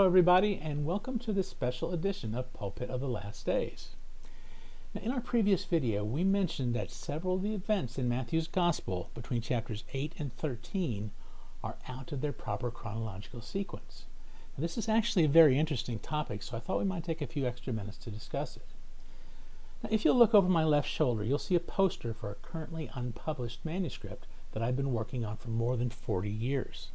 Hello everybody, and welcome to this special edition of Pulpit of the Last Days. Now, in our previous video, we mentioned that several of the events in Matthew's Gospel between chapters 8 and 13 are out of their proper chronological sequence. Now, this is actually a very interesting topic, so I thought we might take a few extra minutes to discuss it. Now, if you'll look over my left shoulder, you'll see a poster for a currently unpublished manuscript that I've been working on for more than 40 years.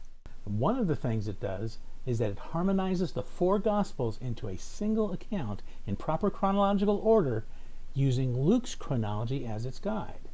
One of the things it does is that it harmonizes the four Gospels into a single account in proper chronological order using Luke's chronology as its guide.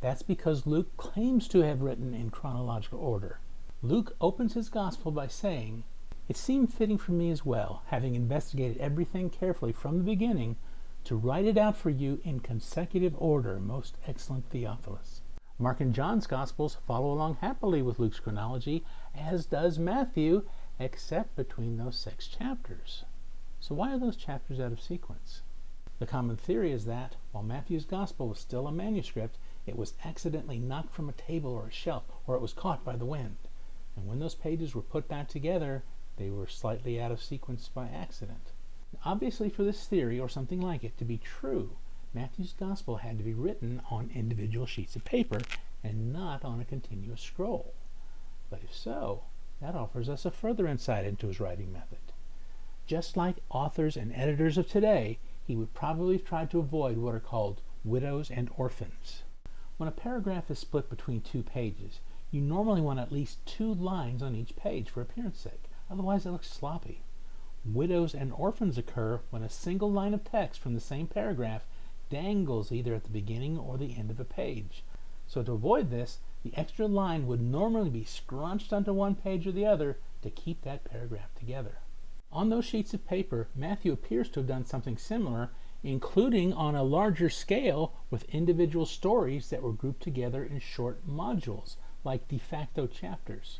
That's because Luke claims to have written in chronological order. Luke opens his Gospel by saying, "It seemed fitting for me as well, having investigated everything carefully from the beginning, to write it out for you in consecutive order, most excellent Theophilus." Mark and John's Gospels follow along happily with Luke's chronology, as does Matthew, except between those 6 chapters. So why are those chapters out of sequence? The common theory is that, while Matthew's Gospel was still a manuscript, it was accidentally knocked from a table or a shelf, or it was caught by the wind. And when those pages were put back together, they were slightly out of sequence by accident. Obviously, for this theory, or something like it, to be true, Matthew's Gospel had to be written on individual sheets of paper and not on a continuous scroll. But if so, that offers us a further insight into his writing method. Just like authors and editors of today, he would probably try to avoid what are called widows and orphans. When a paragraph is split between 2 pages, you normally want at least 2 lines on each page for appearance sake, otherwise it looks sloppy. Widows and orphans occur when a single line of text from the same paragraph dangles either at the beginning or the end of a page. So to avoid this, the extra line would normally be scrunched onto one page or the other to keep that paragraph together. On those sheets of paper, Matthew appears to have done something similar, including on a larger scale with individual stories that were grouped together in short modules, like de facto chapters.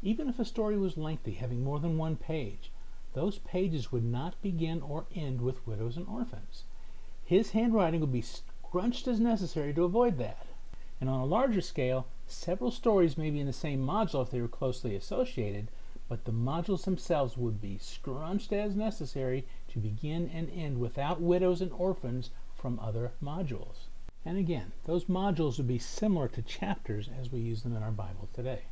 Even if a story was lengthy, having more than 1 page, those pages would not begin or end with widows and orphans. His handwriting would be scrunched as necessary to avoid that. And on a larger scale, several stories may be in the same module if they were closely associated, but the modules themselves would be scrunched as necessary to begin and end without widows and orphans from other modules. And again, those modules would be similar to chapters as we use them in our Bible today.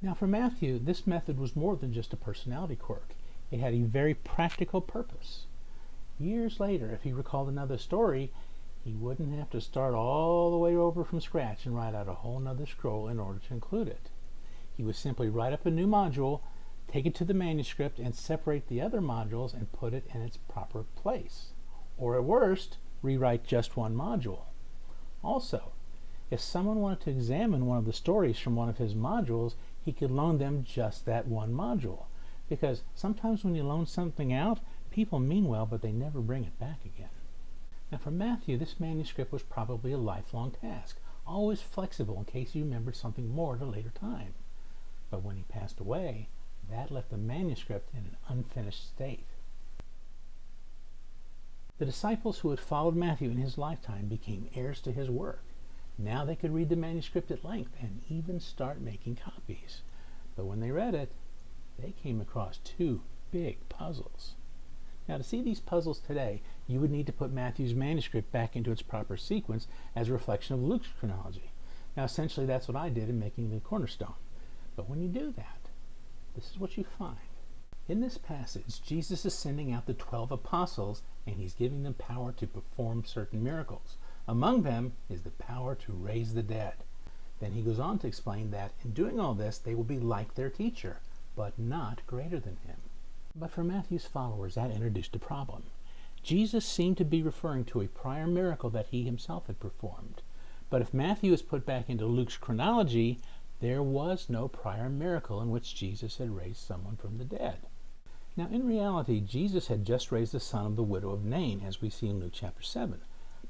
Now for Matthew, this method was more than just a personality quirk. It had a very practical purpose. Years later, if he recalled another story, he wouldn't have to start all the way over from scratch and write out a whole nother scroll in order to include it. He would simply write up a new module, take it to the manuscript, and separate the other modules and put it in its proper place. Or at worst, rewrite just one module. Also, if someone wanted to examine one of the stories from one of his modules, he could loan them just that one module. Because sometimes when you loan something out, people mean well, but they never bring it back again. Now for Matthew, this manuscript was probably a lifelong task, always flexible in case he remembered something more at a later time. But when he passed away, that left the manuscript in an unfinished state. The disciples who had followed Matthew in his lifetime became heirs to his work. Now they could read the manuscript at length and even start making copies. But when they read it, they came across 2 big puzzles. Now, to see these puzzles today, you would need to put Matthew's manuscript back into its proper sequence as a reflection of Luke's chronology. Now, essentially, that's what I did in making the cornerstone. But when you do that, this is what you find. In this passage, Jesus is sending out the 12 apostles, and he's giving them power to perform certain miracles. Among them is the power to raise the dead. Then he goes on to explain that in doing all this, they will be like their teacher, but not greater than him. But for Matthew's followers, that introduced a problem. Jesus seemed to be referring to a prior miracle that he himself had performed. But if Matthew is put back into Luke's chronology, there was no prior miracle in which Jesus had raised someone from the dead. Now, in reality, Jesus had just raised the son of the widow of Nain, as we see in Luke chapter 7.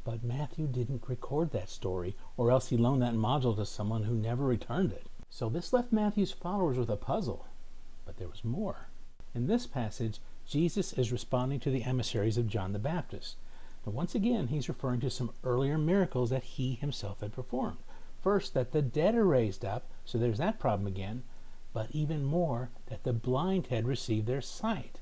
But Matthew didn't record that story, or else he loaned that module to someone who never returned it. So this left Matthew's followers with a puzzle. But there was more. In this passage, Jesus is responding to the emissaries of John the Baptist. Now, once again, he's referring to some earlier miracles that he himself had performed. First, that the dead are raised up, so there's that problem again. but even more, that the blind had received their sight.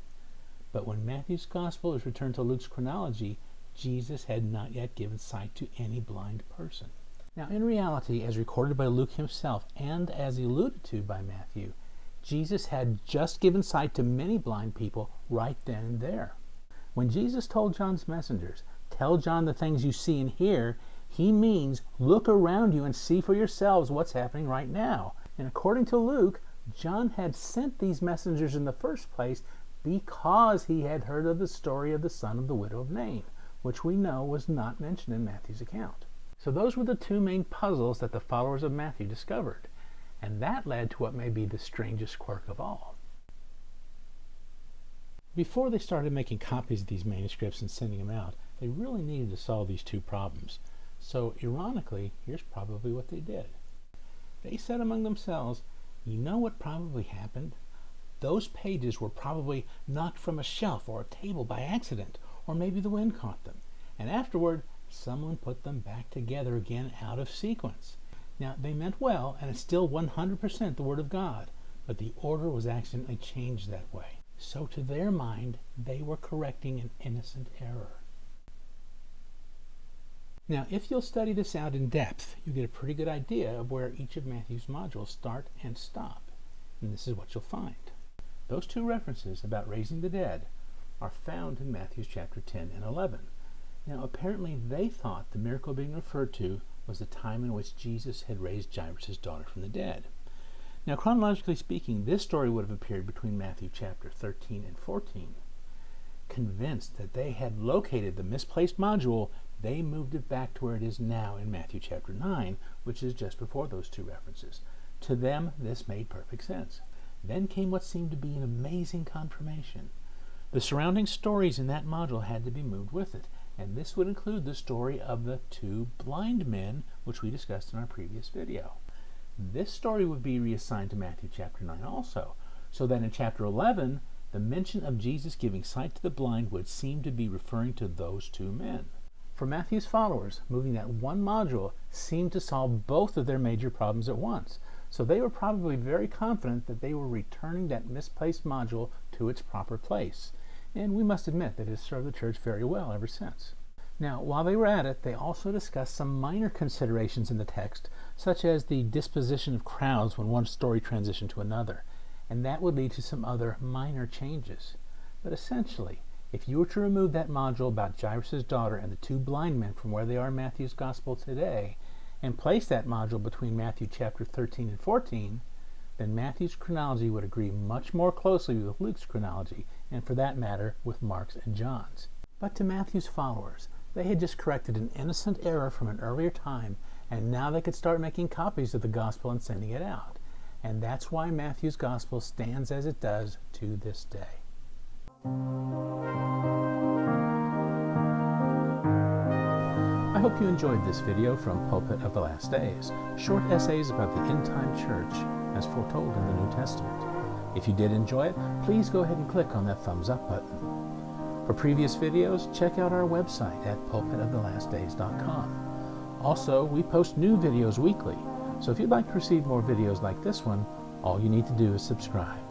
But when Matthew's Gospel is returned to Luke's chronology, Jesus had not yet given sight to any blind person. Now, in reality, as recorded by Luke himself and as alluded to by Matthew, Jesus had just given sight to many blind people right then and there. When Jesus told John's messengers, "Tell John the things you see and hear," he means look around you and see for yourselves what's happening right now. And according to Luke, John had sent these messengers in the first place because he had heard of the story of the son of the widow of Nain, which we know was not mentioned in Matthew's account. So those were the two main puzzles that the followers of Matthew discovered, and that led to what may be the strangest quirk of all. Before they started making copies of these manuscripts and sending them out, they really needed to solve these two problems. So ironically, here's probably what they did. They said among themselves, "You know what probably happened? Those pages were probably knocked from a shelf or a table by accident, or maybe the wind caught them. And afterward, someone put them back together again out of sequence." Now, they meant well, and it's still 100% the Word of God, but the order was accidentally changed that way. So to their mind, they were correcting an innocent error. Now, if you'll study this out in depth, you get a pretty good idea of where each of Matthew's modules start and stop. And this is what you'll find. Those two references about raising the dead are found in Matthew's chapter 10 and 11. Now, apparently they thought the miracle being referred to was the time in which Jesus had raised Jairus' daughter from the dead. Now, chronologically speaking, this story would have appeared between Matthew chapter 13 and 14. Convinced that they had located the misplaced module, they moved it back to where it is now in Matthew chapter 9, which is just before those two references. To them, this made perfect sense. Then came what seemed to be an amazing confirmation. The surrounding stories in that module had to be moved with it, and this would include the story of the two blind men, which we discussed in our previous video. This story would be reassigned to Matthew chapter 9 also, so that in chapter 11, the mention of Jesus giving sight to the blind would seem to be referring to those two men. For Matthew's followers, moving that one module seemed to solve both of their major problems at once, so they were probably very confident that they were returning that misplaced module to its proper place. And we must admit that it has served the church very well ever since. Now, while they were at it, they also discussed some minor considerations in the text, such as the disposition of crowds when one story transitioned to another, and that would lead to some other minor changes. But essentially, if you were to remove that module about Jairus' daughter and the two blind men from where they are in Matthew's Gospel today, and place that module between Matthew chapter 13 and 14, then Matthew's chronology would agree much more closely with Luke's chronology, and for that matter, with Mark's and John's. But to Matthew's followers, they had just corrected an innocent error from an earlier time, and now they could start making copies of the Gospel and sending it out. And that's why Matthew's Gospel stands as it does to this day. I hope you enjoyed this video from Pulpit of the Last Days, short essays about the end-time church as foretold in the New Testament. If you did enjoy it, please go ahead and click on that thumbs up button. For previous videos, check out our website at pulpitofthelastdays.com. Also, we post new videos weekly, so if you'd like to receive more videos like this one, all you need to do is subscribe.